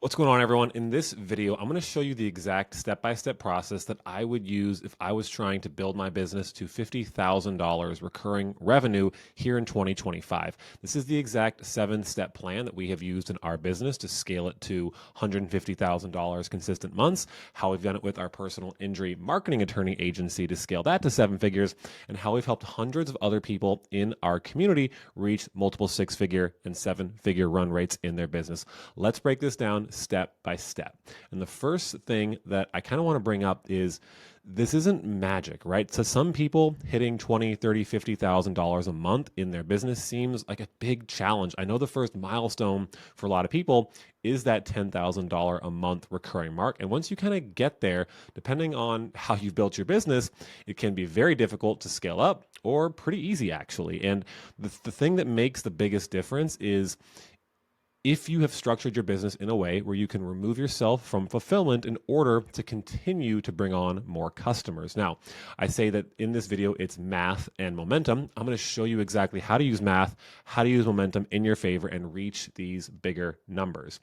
What's going on, everyone? In this video, I'm going to show you the exact step-by-step process that I would use if I was trying to build my business to $50,000 recurring revenue here in 2025. This is the exact 7-step plan that we have used in our business to scale it to $150,000 consistent months, how we've done it with our personal injury marketing attorney agency to scale that to 7 figures, and how we've helped hundreds of other people in our community reach multiple 6-figure and 7-figure run rates in their business. Let's break this down step by step. And the first thing that I kind of want to bring up is this isn't magic, right? So some people hitting $20,000, $30,000, $50,000 a month in their business seems like a big challenge. I know the first milestone for a lot of people is that $10,000 a month recurring mark. And once you kind of get there, depending on how you've built your business, it can be very difficult to scale up or pretty easy actually. And the thing that makes the biggest difference is if you have structured your business in a way where you can remove yourself from fulfillment in order to continue to bring on more customers. Now, I say that in this video, it's math and momentum. I'm going to show you exactly how to use math, how to use momentum in your favor and reach these bigger numbers.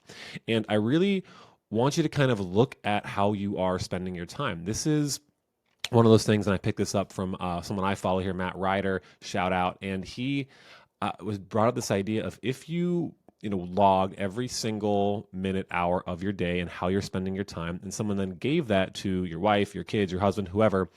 And I really want you to kind of look at how you are spending your time. This is one of those things, and I picked this up from someone I follow here, Matt Ryder, shout out, and he was brought up this idea of if you log every single minute, hour of your day and how you're spending your time, and someone then gave that to your wife, your kids, your husband, whoever,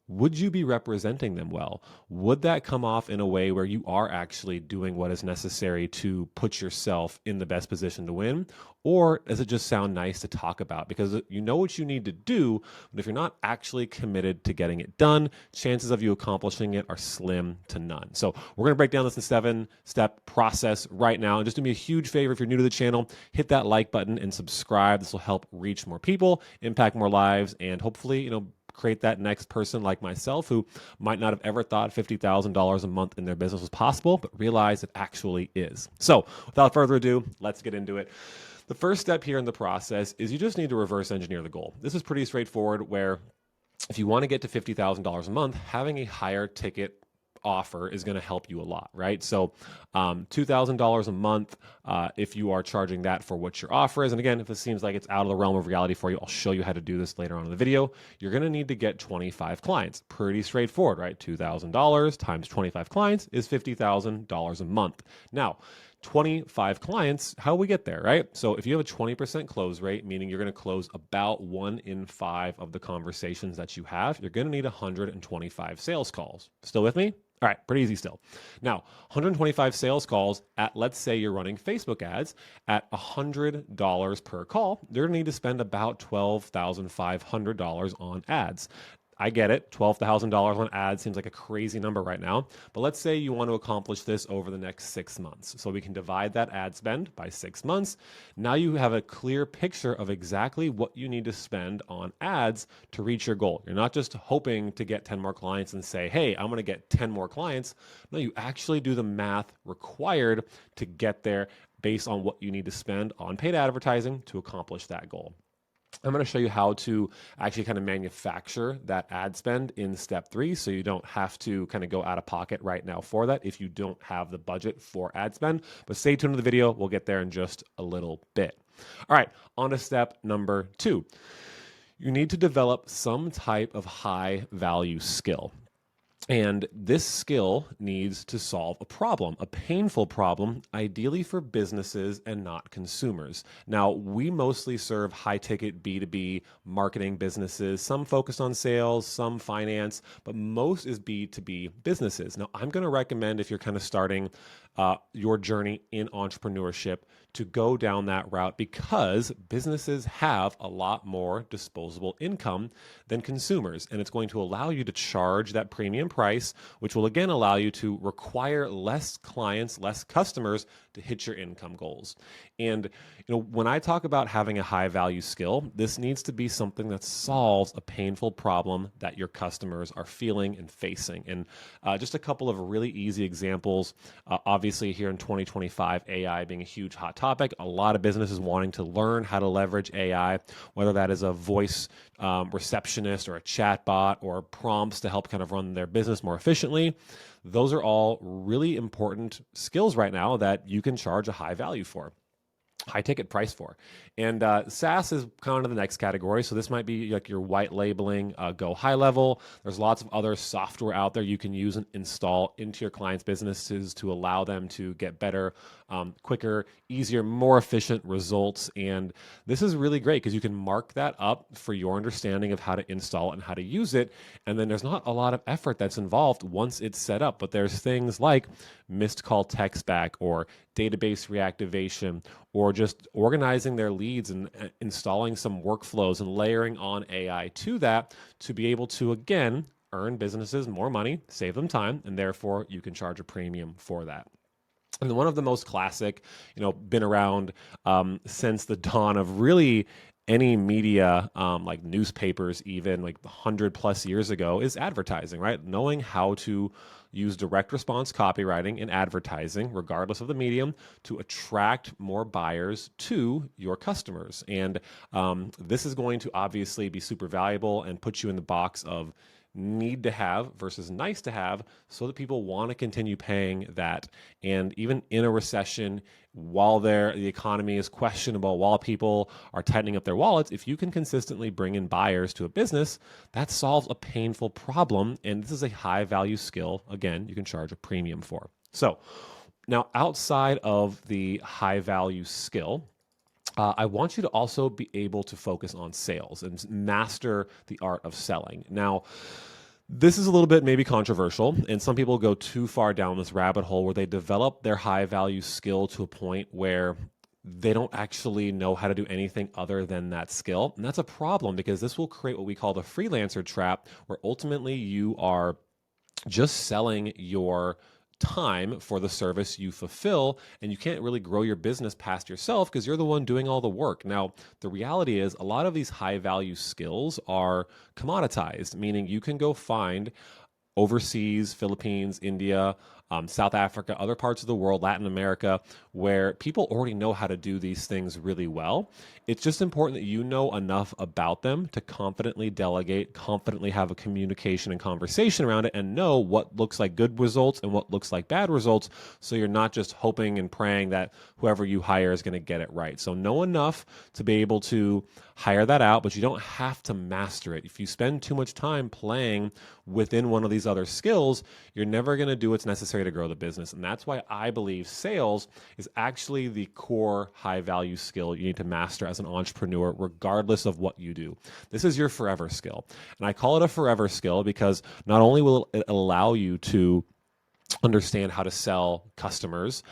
would you be representing them well? Would that come off in a way where you are actually doing what is necessary to put yourself in the best position to win? Or does it just sound nice to talk about? Because you know what you need to do, but if you're not actually committed to getting it done, chances of you accomplishing it are slim to none. So we're going to break down this 7-step process right now. And just do me a huge favor, if you're new to the channel, hit that like button and subscribe. This will help reach more people, impact more lives, and hopefully, create that next person like myself who might not have ever thought $50,000 a month in their business was possible, but realize it actually is. So without further ado, let's get into it. The first step here in the process is you just need to reverse engineer the goal. This is pretty straightforward, where if you want to get to $50,000 a month, having a higher ticket offer is going to help you a lot, right? So $2,000 a month, if you are charging that for what your offer is, and again, if it seems like it's out of the realm of reality for you, I'll show you how to do this later on in the video. You're going to need to get 25 clients. Pretty straightforward, right? $2,000 times 25 clients is $50,000 a month. Now, 25 clients, how we get there, right? So if you have a 20% close rate, meaning you're going to close about 1 in 5 of the conversations that you have, you're going to need 125 sales calls. Still with me? All right, pretty easy still. Now, 125 sales calls at, let's say you're running Facebook ads at $100 per call, they're going to need to spend about $12,500 on ads. I get it. $12,000 on ads seems like a crazy number right now, but let's say you want to accomplish this over the next 6 months. So we can divide that ad spend by 6 months. Now you have a clear picture of exactly what you need to spend on ads to reach your goal. You're not just hoping to get 10 more clients and say, hey, I'm going to get 10 more clients. No, you actually do the math required to get there based on what you need to spend on paid advertising to accomplish that goal. I'm going to show you how to actually kind of manufacture that ad spend in step 3, so you don't have to kind of go out of pocket right now for that if you don't have the budget for ad spend. But stay tuned to the video. We'll get there in just a little bit. All right, on to step number 2. You need to develop some type of high value skill. And this skill needs to solve a problem, a painful problem, ideally for businesses and not consumers. Now, we mostly serve high-ticket B2B marketing businesses, some focus on sales, some finance, but most is B2B businesses. Now, I'm going to recommend, if you're kind of starting your journey in entrepreneurship, to go down that route, because businesses have a lot more disposable income than consumers. And it's going to allow you to charge that premium price, which will again allow you to require less clients, less customers to hit your income goals. And when I talk about having a high value skill, this needs to be something that solves a painful problem that your customers are feeling and facing. And just a couple of really easy examples. Obviously here in 2025, AI being a huge hot topic, a lot of businesses wanting to learn how to leverage AI, whether that is a voice receptionist or a chat bot or prompts to help kind of run their business more efficiently. Those are all really important skills right now that you can charge a high value for. high ticket price for. And SaaS is kind of the next category. So this might be like your white labeling, go high level. There's lots of other software out there you can use and install into your clients' businesses to allow them to get better, quicker, easier, more efficient results. And this is really great because you can mark that up for your understanding of how to install it and how to use it. And then there's not a lot of effort that's involved once it's set up, but there's things like missed call text back or database reactivation, or just organizing their leads and installing some workflows and layering on AI to that to be able to, again, earn businesses more money, save them time, and therefore you can charge a premium for that. And one of the most classic, been around since the dawn of really any media, like newspapers, even like 100+ years ago, is advertising, right? Knowing how to use direct response copywriting in advertising, regardless of the medium, to attract more buyers to your customers. And this is going to obviously be super valuable and put you in the box of need to have versus nice to have, so that people want to continue paying that. And even in a recession, while the economy is questionable, while people are tightening up their wallets, if you can consistently bring in buyers to a business, that solves a painful problem. And this is a high value skill. Again, you can charge a premium for. So now, outside of the high value skill, I want you to also be able to focus on sales and master the art of selling. Now, this is a little bit maybe controversial, and some people go too far down this rabbit hole where they develop their high value skill to a point where they don't actually know how to do anything other than that skill. And that's a problem, because this will create what we call the freelancer trap, where ultimately you are just selling your time for the service you fulfill, and you can't really grow your business past yourself because you're the one doing all the work. Now, the reality is a lot of these high value skills are commoditized, meaning you can go find overseas, Philippines, India, South Africa, other parts of the world, Latin America, where people already know how to do these things really well. It's just important that you know enough about them to confidently delegate, confidently have a communication and conversation around it, and know what looks like good results and what looks like bad results, so you're not just hoping and praying that whoever you hire is going to get it right. So know enough to be able to hire that out, but you don't have to master it. If you spend too much time playing within one of these other skills, you're never going to do what's necessary to grow the business. And that's why I believe sales is actually the core high value skill you need to master as an entrepreneur, regardless of what you do. This is your forever skill. And I call it a forever skill because not only will it allow you to understand how to sell customers,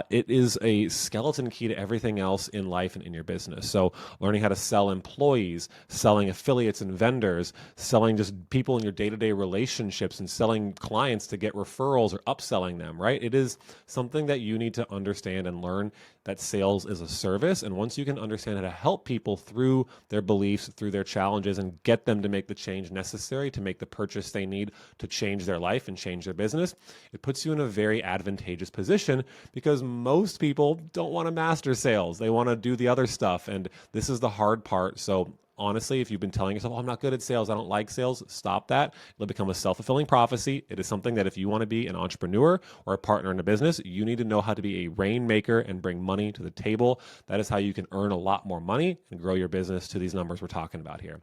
it is a skeleton key to everything else in life and in your business. So learning how to sell employees, selling affiliates and vendors, selling just people in your day-to-day relationships, and selling clients to get referrals or upselling them, right? It is something that you need to understand and learn, that sales is a service. And once you can understand how to help people through their beliefs, through their challenges, and get them to make the change necessary to make the purchase they need to change their life and change their business, it puts you in a very advantageous position, because most people don't want to master sales. They want to do the other stuff. And this is the hard part. So honestly, if you've been telling yourself, oh, I'm not good at sales, I don't like sales, stop that. It'll become a self-fulfilling prophecy. It is something that if you want to be an entrepreneur or a partner in a business, you need to know how to be a rainmaker and bring money to the table. That is how you can earn a lot more money and grow your business to these numbers we're talking about here.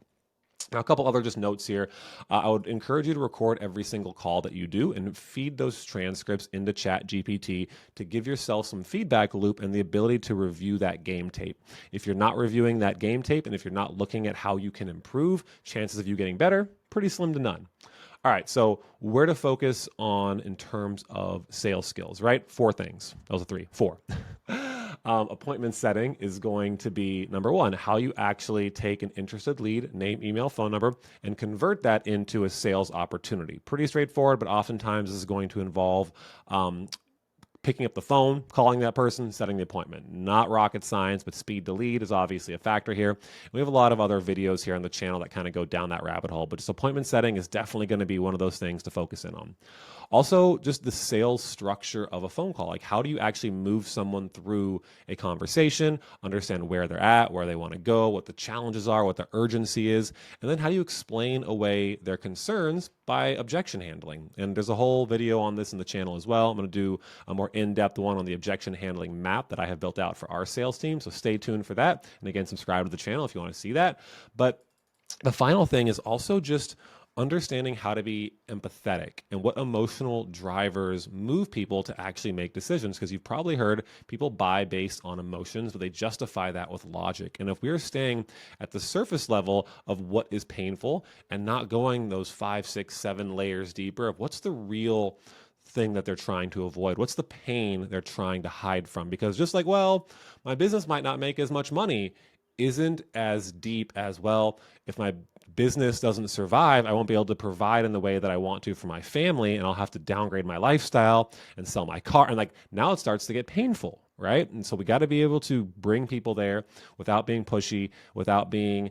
Now, a couple other just notes here. I would encourage you to record every single call that you do and feed those transcripts into ChatGPT to give yourself some feedback loop and the ability to review that game tape. If you're not reviewing that game tape, and if you're not looking at how you can improve, chances of you getting better, pretty slim to none. All right, so where to focus on in terms of sales skills, right? 4 things. Those are 3, 4. Appointment setting is going to be number 1, how you actually take an interested lead, name, email, phone number, and convert that into a sales opportunity. Pretty straightforward, but oftentimes this is going to involve picking up the phone, calling that person, setting the appointment. Not rocket science, but speed to lead is obviously a factor here. We have a lot of other videos here on the channel that kind of go down that rabbit hole, but just appointment setting is definitely going to be one of those things to focus in on. Also, just the sales structure of a phone call. Like, how do you actually move someone through a conversation, understand where they're at, where they want to go, what the challenges are, what the urgency is, and then how do you explain away their concerns by objection handling? And there's a whole video on this in the channel as well. I'm going to do a more more in-depth one on the objection handling map that I have built out for our sales team. So stay tuned for that. And again, subscribe to the channel if you want to see that. But the final thing is also just understanding how to be empathetic and what emotional drivers move people to actually make decisions. Because you've probably heard people buy based on emotions, but they justify that with logic. And if we're staying at the surface level of what is painful and not going those 5, 6, 7 layers deeper of what's the real thing that they're trying to avoid, what's the pain they're trying to hide from, because just like, well, my business might not make as much money, isn't as deep as, well, if my business doesn't survive, I won't be able to provide in the way that I want to for my family, and I'll have to downgrade my lifestyle and sell my car. And like now it starts to get painful, right? And so we got to be able to bring people there without being pushy, without being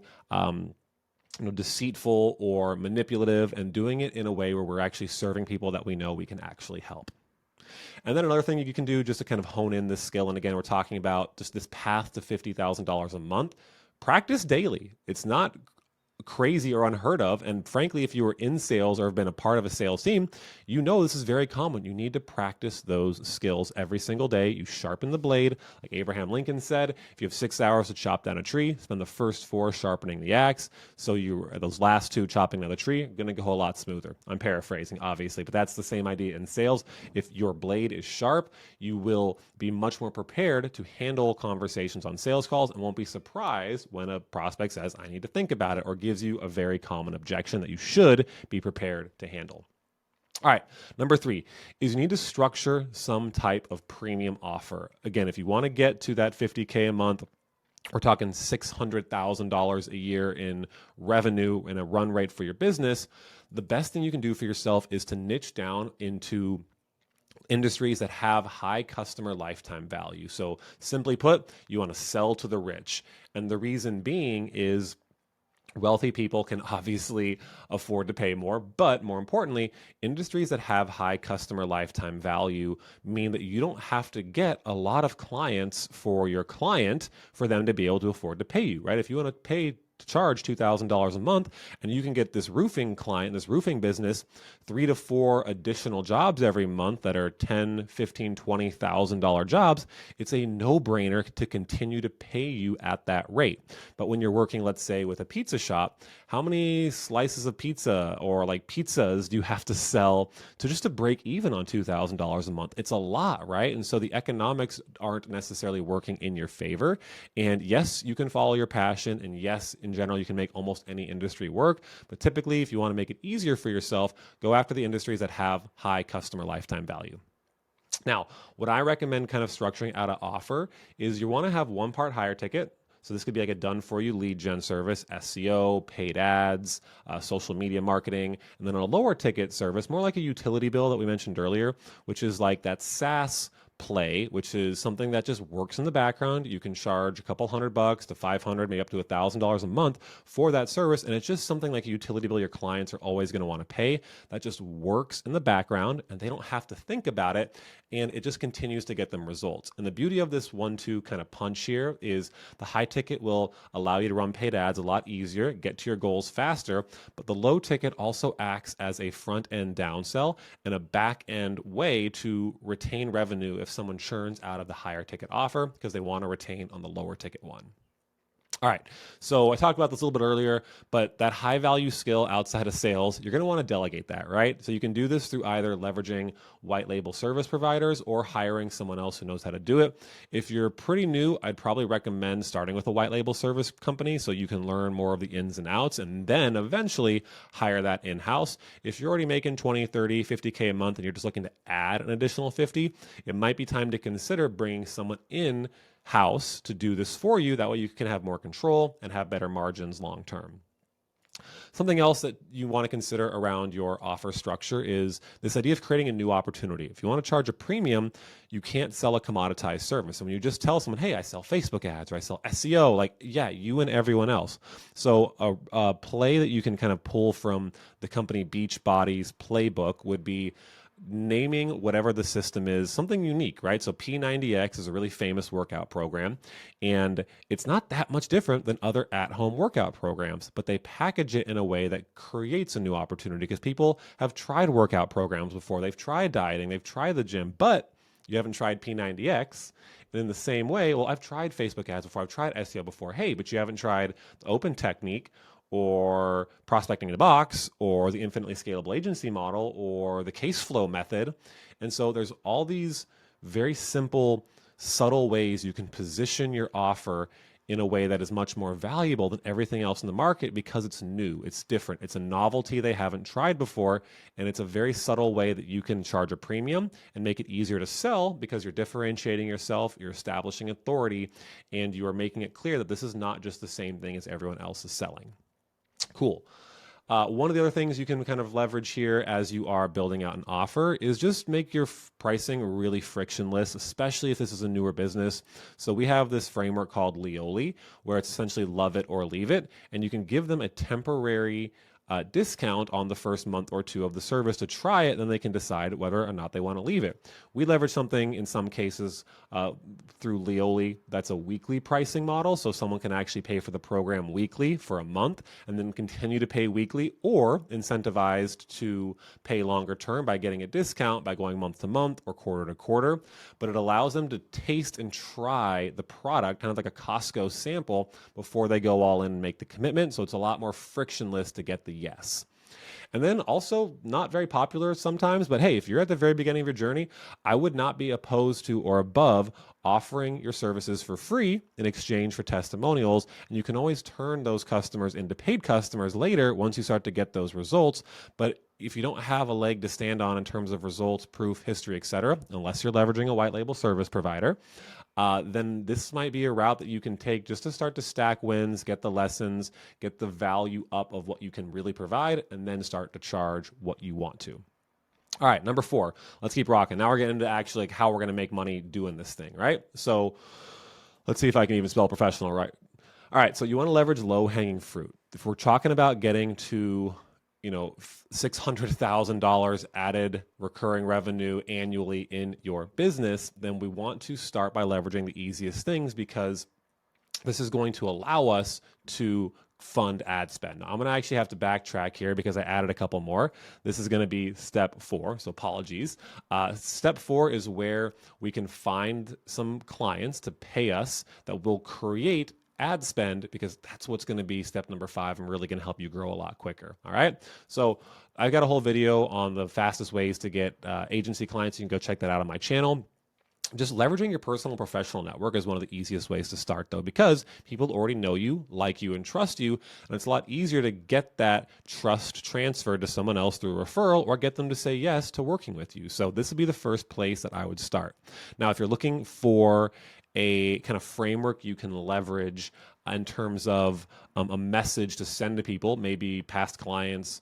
deceitful or manipulative, and doing it in a way where we're actually serving people that we know we can actually help. And then another thing you can do just to kind of hone in this skill, and again, we're talking about just this path to $50,000 a month, practice daily. It's not crazy or unheard of. And frankly, if you were in sales or have been a part of a sales team, you know this is very common. You need to practice those skills every single day. You sharpen the blade. Like Abraham Lincoln said, if you have 6 hours to chop down a tree, spend the first 4 sharpening the axe. So those last 2 chopping down the tree are going to go a lot smoother. I'm paraphrasing, obviously, but that's the same idea in sales. If your blade is sharp, you will be much more prepared to handle conversations on sales calls and won't be surprised when a prospect says, I need to think about it, or gives you a very common objection that you should be prepared to handle. All right, number 3 is you need to structure some type of premium offer. Again, if you want to get to that $50K a month, we're talking $600,000 a year in revenue and a run rate for your business, the best thing you can do for yourself is to niche down into industries that have high customer lifetime value. So simply put, you want to sell to the rich. And the reason being is wealthy people can obviously afford to pay more, but more importantly, industries that have high customer lifetime value mean that you don't have to get a lot of clients for your client for them to be able to afford to pay you, right? If you want to charge $2,000 a month and you can get this roofing client, this roofing business, 3 to 4 additional jobs every month that are $10,000, $15,000, $20,000 jobs, it's a no-brainer to continue to pay you at that rate. But when you're working, let's say, with a pizza shop, how many slices of pizza or like pizzas do you have to sell to break even on $2,000 a month? It's a lot, right? And so the economics aren't necessarily working in your favor. And yes, you can follow your passion, and yes, in general, you can make almost any industry work. But typically, if you want to make it easier for yourself, go after the industries that have high customer lifetime value. Now, what I recommend kind of structuring out an offer is you want to have one part higher ticket. So this could be like a done-for-you lead gen service, SEO, paid ads, social media marketing, and then a lower ticket service, more like a utility bill that we mentioned earlier, which is like that SaaS play, which is something that just works in the background. You can charge a couple $100 to $500, maybe up to $1,000 a month for that service. And it's just something like a utility bill your clients are always going to want to pay. That just works in the background and they don't have to think about it. And it just continues to get them results. And the beauty of this 1-2 kind of punch here is the high ticket will allow you to run paid ads a lot easier, get to your goals faster. But the low ticket also acts as a front end downsell and a back end way to retain revenue if someone churns out of the higher ticket offer because they want to retain on the lower ticket one. All right, so I talked about this a little bit earlier, but that high value skill outside of sales, you're going to want to delegate that, right? So you can do this through either leveraging white label service providers or hiring someone else who knows how to do it. If you're pretty new, I'd probably recommend starting with a white label service company so you can learn more of the ins and outs and then eventually hire that in-house. If you're already making 20, 30, 50K a month and you're just looking to add an additional 50, it might be time to consider bringing someone in house to do this for you. That way you can have more control and have better margins long term. Something else that you want to consider around your offer structure is this idea of creating a new opportunity. If you want to charge a premium, you can't sell a commoditized service. And when you just tell someone, hey, I sell Facebook ads or I sell SEO, like, yeah, you and everyone else. So a play that you can kind of pull from the company Beachbody's playbook would be naming whatever the system is something unique, right? So P90X is a really famous workout program, and it's not that much different than other at-home workout programs, but they package it in a way that creates a new opportunity because people have tried workout programs before. They've tried dieting, they've tried the gym, but You haven't tried P90X. And in the same way, well, I've tried Facebook ads before. I've tried SEO before. Hey, but you haven't tried the open technique or prospecting in a box or the infinitely scalable agency model or the case flow method. And so there's all these very simple, subtle ways you can position your offer in a way that is much more valuable than everything else in the market because it's new, it's different, it's a novelty they haven't tried before, and it's a very subtle way that you can charge a premium and make it easier to sell because you're differentiating yourself, you're establishing authority, and you are making it clear that this is not just the same thing as everyone else is selling. Cool. One of the other things you can kind of leverage here as you are building out an offer is just make your pricing really frictionless, especially if this is a newer business. So we have this framework called Leoli, where it's essentially love it or leave it, and you can give them a temporary discount on the first month or two of the service to try it, then they can decide whether or not they want to leave it. We leverage something in some cases through Leoli that's a weekly pricing model, so someone can actually pay for the program weekly for a month and then continue to pay weekly, or incentivized to pay longer term by getting a discount by going month to month or quarter to quarter. But it allows them to taste and try the product, kind of like a Costco sample, before they go all in and make the commitment. So it's a lot more frictionless to get the yes. And then also, not very popular sometimes, but hey, if you're at the very beginning of your journey, I would not be opposed to or above offering your services for free in exchange for testimonials. And you can always turn those customers into paid customers later once you start to get those results. But if you don't have a leg to stand on in terms of results, proof, history, etc., unless you're leveraging a white label service provider, then this might be a route that you can take just to start to stack wins, get the lessons, get the value up of what you can really provide, and then start to charge what you want to. All right, number 4, let's keep rocking. Now we're getting into actually like how we're going to make money doing this thing, right? So let's see if I can even spell professional right. All right, so you want to leverage low-hanging fruit. If we're talking about getting to $600,000 added recurring revenue annually in your business, then we want to start by leveraging the easiest things, because this is going to allow us to fund ad spend. Now, I'm going to actually have to backtrack here because I added a couple more. This is going to be step 4, so apologies. Step 4 is where we can find some clients to pay us that will create ad spend, because that's what's going to be step number 5 and really going to help you grow a lot quicker. All right. So I've got a whole video on the fastest ways to get agency clients. You can go check that out on my channel. Just leveraging your personal and professional network is one of the easiest ways to start, though, because people already know you, like you, and trust you. And it's a lot easier to get that trust transferred to someone else through a referral, or get them to say yes to working with you. So this would be the first place that I would start. Now, if you're looking for a kind of framework you can leverage in terms of a message to send to people, maybe past clients,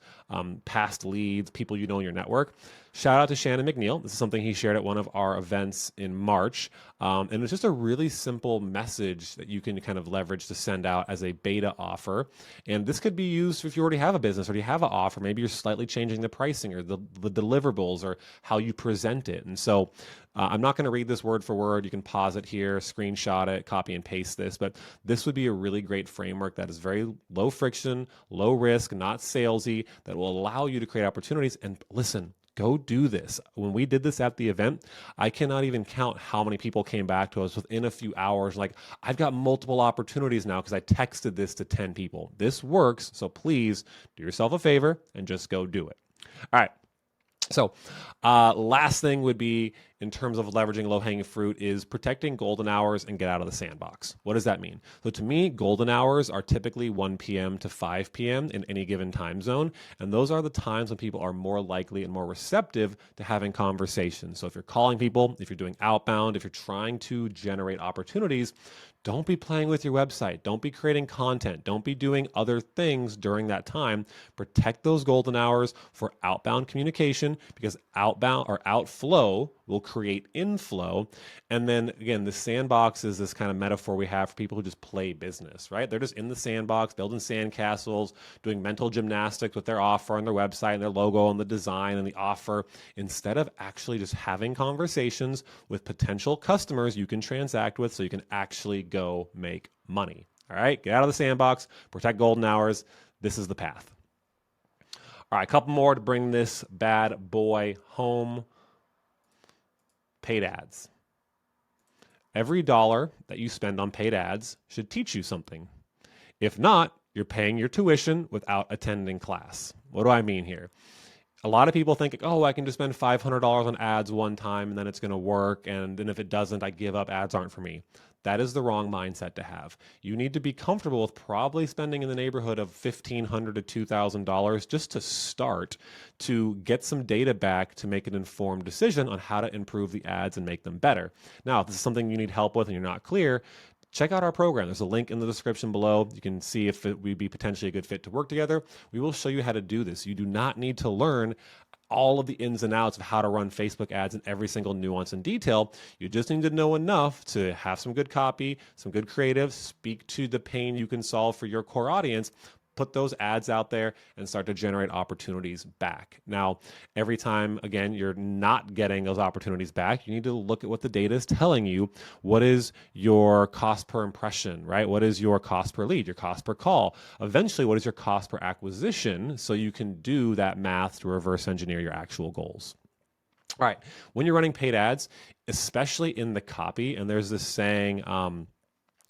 past leads, people you know in your network, shout out to Shannon McNeil. This is something he shared at one of our events in March. And it's just a really simple message that you can kind of leverage to send out as a beta offer. And this could be used if you already have a business or you have an offer. Maybe you're slightly changing the pricing or the deliverables or how you present it. And so I'm not going to read this word for word. You can pause it here, screenshot it, copy and paste this. But this would be a really great framework that is very low friction, low risk, not salesy, that will allow you to create opportunities. And listen, go do this. When we did this at the event, I cannot even count how many people came back to us within a few hours. Like, I've got multiple opportunities now because I texted this to 10 people. This works. So please do yourself a favor and just go do it. All right. So last thing would be, in terms of leveraging low-hanging fruit, is protecting golden hours and get out of the sandbox. What does that mean? So to me, golden hours are typically 1 p.m. to 5 p.m. in any given time zone. And those are the times when people are more likely and more receptive to having conversations. So if you're calling people, if you're doing outbound, if you're trying to generate opportunities, don't be playing with your website. Don't be creating content. Don't be doing other things during that time. Protect those golden hours for outbound communication, because outbound or outflow will create inflow. And then again, the sandbox is this kind of metaphor we have for people who just play business, right? They're just in the sandbox, building sandcastles, doing mental gymnastics with their offer and their website and their logo and the design and the offer, instead of actually just having conversations with potential customers you can transact with so you can actually go make money. All right, get out of the sandbox, protect golden hours. This is the path. All right, a couple more to bring this bad boy home. paid ads. Every dollar that you spend on paid ads should teach you something. If not, you're paying your tuition without attending class. What do I mean here? A lot of people think, oh, I can just spend $500 on ads one time and then it's going to work. And then if it doesn't, I give up. Ads aren't for me. That is the wrong mindset to have. You need to be comfortable with probably spending in the neighborhood of $1,500 to $2,000 just to start, to get some data back to make an informed decision on how to improve the ads and make them better. Now, if this is something you need help with and you're not clear, check out our program. There's a link in the description below. You can see if we'd be potentially a good fit to work together. We will show you how to do this. You do not need to learn all of the ins and outs of how to run Facebook ads in every single nuance and detail. You just need to know enough to have some good copy, some good creative, speak to the pain you can solve for your core audience, put those ads out there and start to generate opportunities back. Now, every time, again, you're not getting those opportunities back, you need to look at what the data is telling you. What is your cost per impression, right? What is your cost per lead, your cost per call? Eventually, what is your cost per acquisition so you can do that math to reverse engineer your actual goals? All right, when you're running paid ads, especially in the copy, and there's this saying,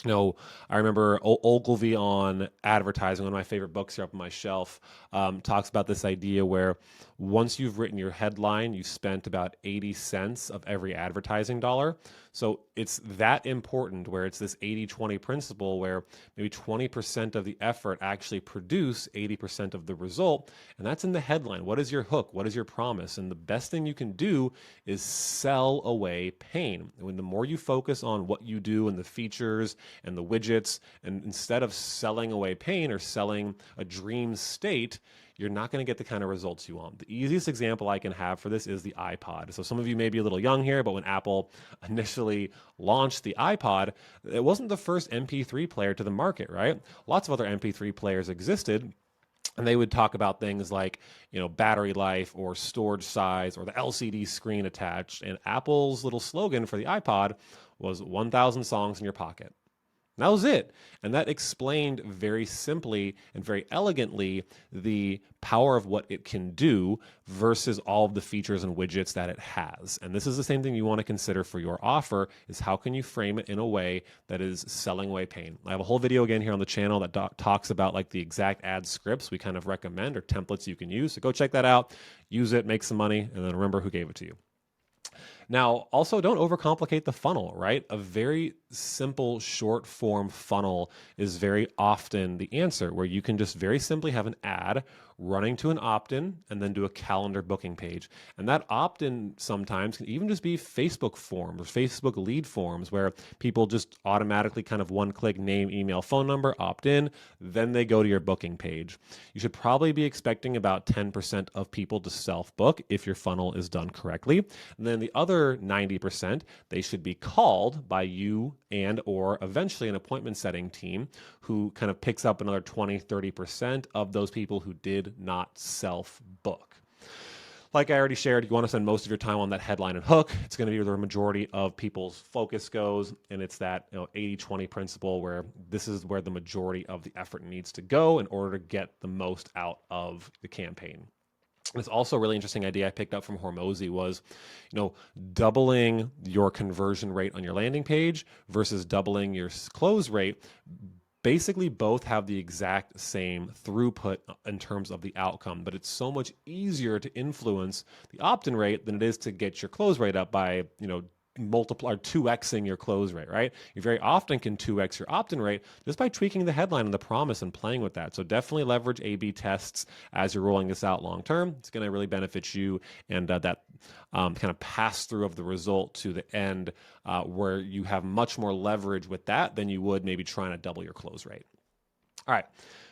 I remember Ogilvy on advertising, one of my favorite books here up on my shelf, talks about this idea where once you've written your headline, you spent about 80 cents of every advertising dollar. So it's that important where it's this 80-20 principle where maybe 20% of the effort actually produce 80% of the result. And that's in the headline. What is your hook? What is your promise? And the best thing you can do is sell away pain. When the more you focus on what you do and the features and the widgets, and instead of selling away pain or selling a dream state, you're not going to get the kind of results you want. The easiest example I can have for this is the iPod. So some of you may be a little young here, but when Apple initially launched the iPod, it wasn't the first MP3 player to the market, right? Lots of other MP3 players existed. And they would talk about things like, battery life or storage size or the LCD screen attached. And Apple's little slogan for the iPod was 1,000 songs in your pocket. That was it. And that explained very simply and very elegantly the power of what it can do versus all of the features and widgets that it has. And this is the same thing you want to consider for your offer, is how can you frame it in a way that is selling away pain. I have a whole video again here on the channel that talks about like the exact ad scripts we kind of recommend or templates you can use. So go check that out, use it, make some money, and then remember who gave it to you. Now, also don't overcomplicate the funnel, right? A very simple short form funnel is very often the answer, where you can just very simply have an ad running to an opt-in and then do a calendar booking page. And that opt-in sometimes can even just be Facebook forms or Facebook lead forms where people just automatically kind of one-click name, email, phone number, opt in, then they go to your booking page. You should probably be expecting about 10% of people to self-book if your funnel is done correctly. And then the other 90%, they should be called by you and or eventually an appointment setting team who kind of picks up another 20-30% of those people who did not self-book. Like I already shared, you want to spend most of your time on that headline and hook. It's going to be where the majority of people's focus goes, and it's that 80-20 principle where this is where the majority of the effort needs to go in order to get the most out of the campaign. It's also a really interesting idea I picked up from Hormozy was, doubling your conversion rate on your landing page versus doubling your close rate. Basically, both have the exact same throughput in terms of the outcome, but it's so much easier to influence the opt-in rate than it is to get your close rate up by, multiply or 2xing your close rate, right? You very often can 2x your opt-in rate just by tweaking the headline and the promise and playing with that. So definitely leverage A/B tests as you're rolling this out long term. It's going to really benefit you and that kind of pass through of the result to the end where you have much more leverage with that than you would maybe trying to double your close rate. All right.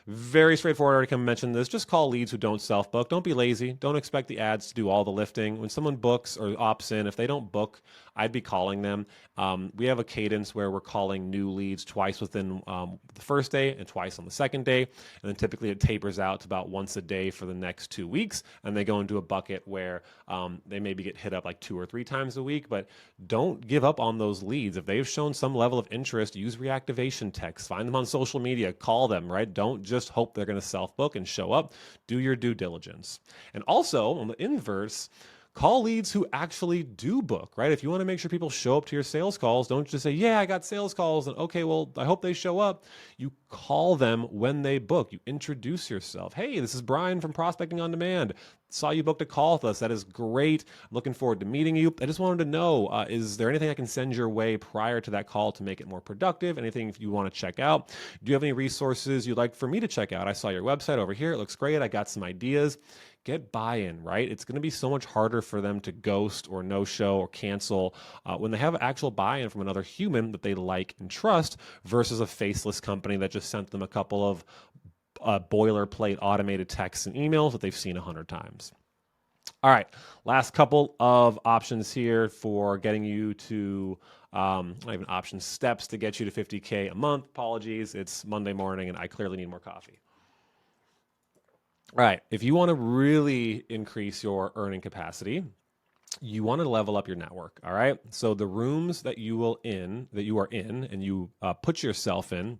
Very straightforward. I already kind of mentioned this. Just call leads who don't self-book. Don't be lazy. Don't expect the ads to do all the lifting. When someone books or opts in, if they don't book, I'd be calling them. We have a cadence where we're calling new leads twice within the first day and twice on the second day. And then typically it tapers out to about once a day for the next 2 weeks. And they go into a bucket where they maybe get hit up like 2 or 3 times a week. But don't give up on those leads. If they've shown some level of interest, use reactivation texts. Find them on social media. Call them, right? Don't just hope they're going to self-book and show up. Do your due diligence. And also, on the inverse, Call leads who actually do book, right? If you want to make sure people show up to your sales calls, don't just say, yeah, I got sales calls, and okay, well, I hope they show up. You call them when they book. You introduce yourself. Hey, this is Brian from Prospecting on Demand. Saw you booked a call with us. That is great. I'm looking forward to meeting you. I just wanted to know, is there anything I can send your way prior to that call to make it more productive? Anything if you want to check out? Do you have any resources you'd like for me to check out? I saw your website over here. It looks great. I got some ideas. Get buy-in, right? It's going to be so much harder for them to ghost or no-show or cancel when they have actual buy-in from another human that they like and trust versus a faceless company that just sent them a couple of boilerplate automated texts and emails that they've seen 100 times. All right, last couple of options here for getting you to, not even options, steps to get you to 50K a month. Apologies, it's Monday morning and I clearly need more coffee. All right, if you want to really increase your earning capacity, you want to level up your network. All right, so the rooms that you are in and you put yourself in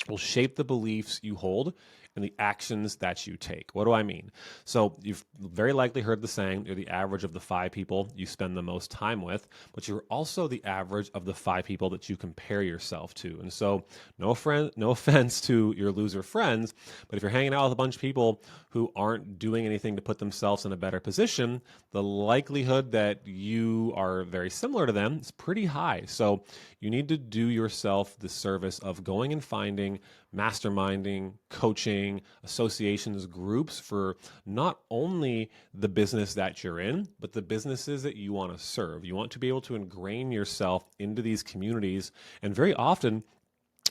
will shape the beliefs you hold and the actions that you take. What do I mean? So you've very likely heard the saying, you're the average of the 5 people you spend the most time with, but you're also the average of the 5 people that you compare yourself to. And so no offense to your loser friends, but if you're hanging out with a bunch of people who aren't doing anything to put themselves in a better position, the likelihood that you are very similar to them is pretty high. So you need to do yourself the service of going and finding masterminding, coaching, associations, groups for not only the business that you're in, but the businesses that you want to serve. You want to be able to ingrain yourself into these communities. And very often,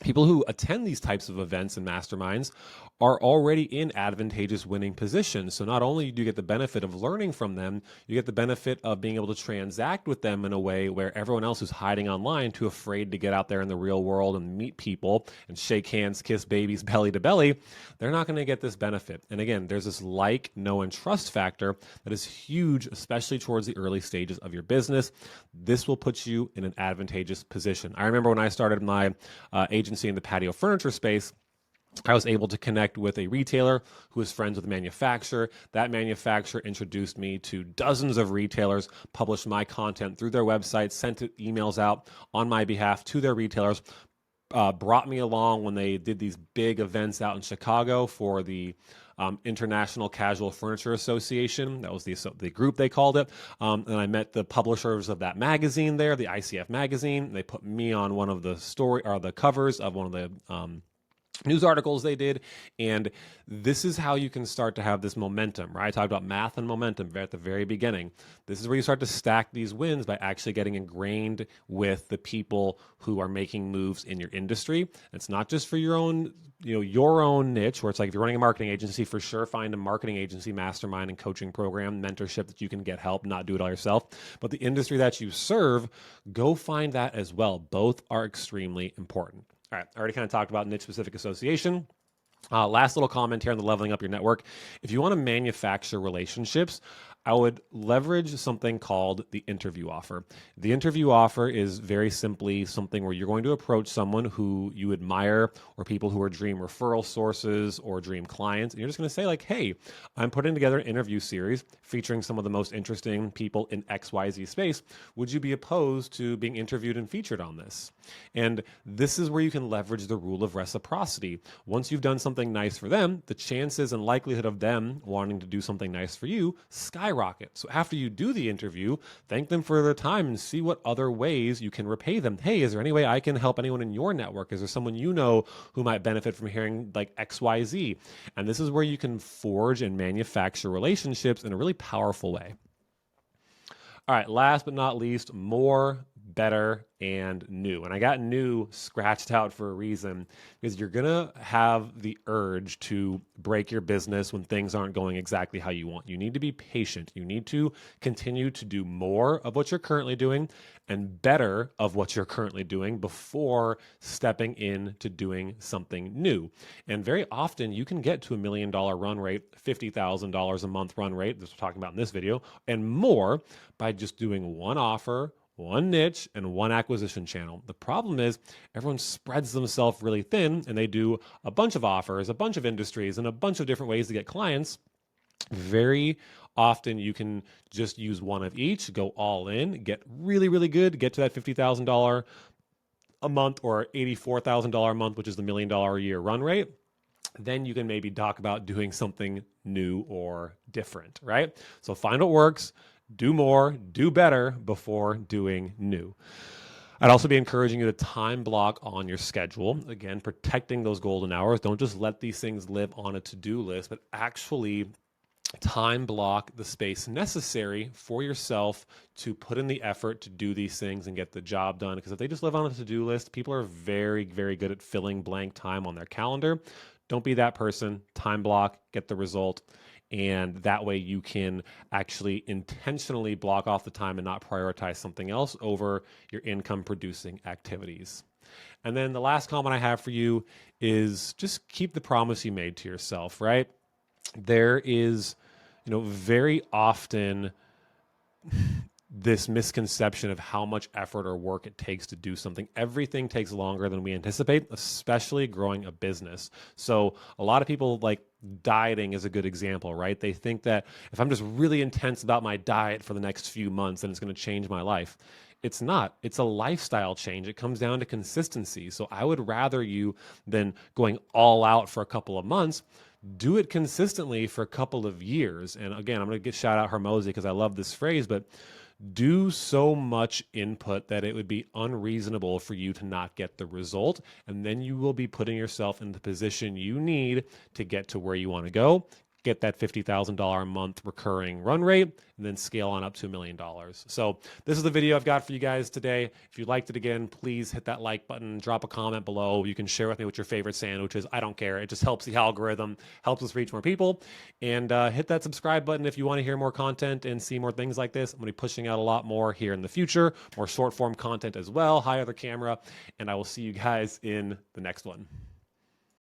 people who attend these types of events and masterminds are already in advantageous winning positions. So not only do you get the benefit of learning from them, you get the benefit of being able to transact with them in a way where everyone else who's hiding online, too afraid to get out there in the real world and meet people and shake hands, kiss babies belly to belly, they're not going to get this benefit. And again, there's this like, know, and trust factor that is huge, especially towards the early stages of your business. This will put you in an advantageous position. I remember when I started my agency in the patio furniture space, I was able to connect with a retailer who was friends with a manufacturer. That manufacturer introduced me to dozens of retailers, published my content through their website, sent emails out on my behalf to their retailers, brought me along when they did these big events out in Chicago for the International Casual Furniture Association. That was the group they called it. And I met the publishers of that magazine there, the ICF magazine. They put me on one of the covers of one of the news articles they did. And this is how you can start to have this momentum, right? I talked about math and momentum at the very beginning. This is where you start to stack these wins by actually getting ingrained with the people who are making moves in your industry. It's not just for your own niche, where it's like if you're running a marketing agency, for sure find a marketing agency mastermind and coaching program, mentorship that you can get help, not do it all yourself. But the industry that you serve, go find that as well. Both are extremely important. All right, I already kind of talked about niche-specific association. Last little comment here on the leveling up your network. If you want to manufacture relationships, I would leverage something called the interview offer. The interview offer is very simply something where you're going to approach someone who you admire or people who are dream referral sources or dream clients. And you're just going to say like, hey, I'm putting together an interview series featuring some of the most interesting people in XYZ space. Would you be opposed to being interviewed and featured on this? And this is where you can leverage the rule of reciprocity. Once you've done something nice for them, the chances and likelihood of them wanting to do something nice for you skyrocket. So after you do the interview, thank them for their time and see what other ways you can repay them. Hey, is there any way I can help anyone in your network? Is there someone you know who might benefit from hearing like XYZ? And this is where you can forge and manufacture relationships in a really powerful way. All right, last but not least, more, better, and new. And I got new scratched out for a reason, because you're going to have the urge to break your business when things aren't going exactly how you want. You need to be patient. You need to continue to do more of what you're currently doing and better of what you're currently doing before stepping into doing something new. And very often you can get to $1 million run rate, $50,000 a month run rate, this we're talking about in this video, and more by just doing one offer, one niche, and one acquisition channel. The problem is everyone spreads themselves really thin and they do a bunch of offers, a bunch of industries, and a bunch of different ways to get clients. Very often you can just use one of each, go all in, get really, really good, get to that $50,000 a month or $84,000 a month, which is the $1 million a year run rate. Then you can maybe talk about doing something new or different, right? So find what works, do more, do better before doing new. I'd also be encouraging you to time block on your schedule. Again, protecting those golden hours. Don't just let these things live on a to-do list, but actually time block the space necessary for yourself to put in the effort to do these things and get the job done. Because if they just live on a to-do list, people are very, very good at filling blank time on their calendar. Don't be that person. Time block, get the result. And that way you can actually intentionally block off the time and not prioritize something else over your income producing activities. And then the last comment I have for you is just keep the promise you made to yourself, right? There is, very often this misconception of how much effort or work it takes to do something. Everything takes longer than we anticipate, especially growing a business. So a lot of people, like dieting is a good example, right? They think that if I'm just really intense about my diet for the next few months, then it's going to change my life. It's not. It's a lifestyle change. It comes down to consistency. So I would rather you than going all out for a couple of months, do it consistently for a couple of years. And again, I'm going to shout out Hormozy because I love this phrase, but do so much input that it would be unreasonable for you to not get the result. And then you will be putting yourself in the position you need to get to where you want to go, get that $50,000 a month recurring run rate, and then scale on up to $1 million. So this is the video I've got for you guys today. If you liked it, again, please hit that like button, drop a comment below. You can share with me what your favorite sandwich is. I don't care. It just helps the algorithm, helps us reach more people. And hit that subscribe button if you want to hear more content and see more things like this. I'm going to be pushing out a lot more here in the future, more short form content as well, high other camera. And I will see you guys in the next one.